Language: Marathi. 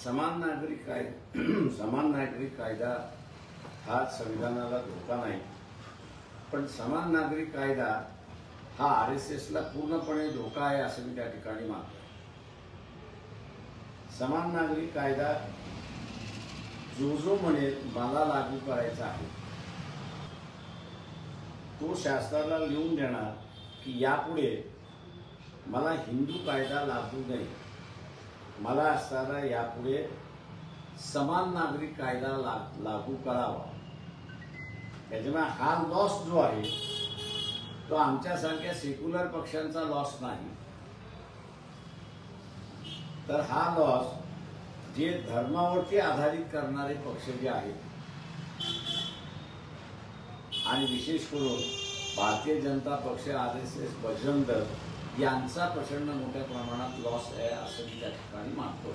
समान नागरिक कायदा हा संविधानाला धोका नाही, पण समान नागरिक कायदा हा RSSला पूर्णपणे धोका आहे असं मी त्या ठिकाणी मानतो। समान नागरिक कायदा जो म्हणेल मला लागू करायचा आहे तो शासनाला लिहून देणार की यापुढे मला हिंदू कायदा लागू नाही, मला असताना यापुढे समान नागरिक कायदा लागू करावा। त्याच्यामुळे हा लॉस जो आहे तो आमच्यासारख्या सेक्युलर पक्षांचा लॉस नाही, तर हा लॉस जे धर्मावरती आधारित करणारे पक्ष जे आहेत आणि विशेष करून भारतीय जनता पक्ष, RSS, बजरंग दल यांचा प्रचंड मोठ्या प्रमाणात लॉस आहे असं मी त्या ठिकाणी मानतो।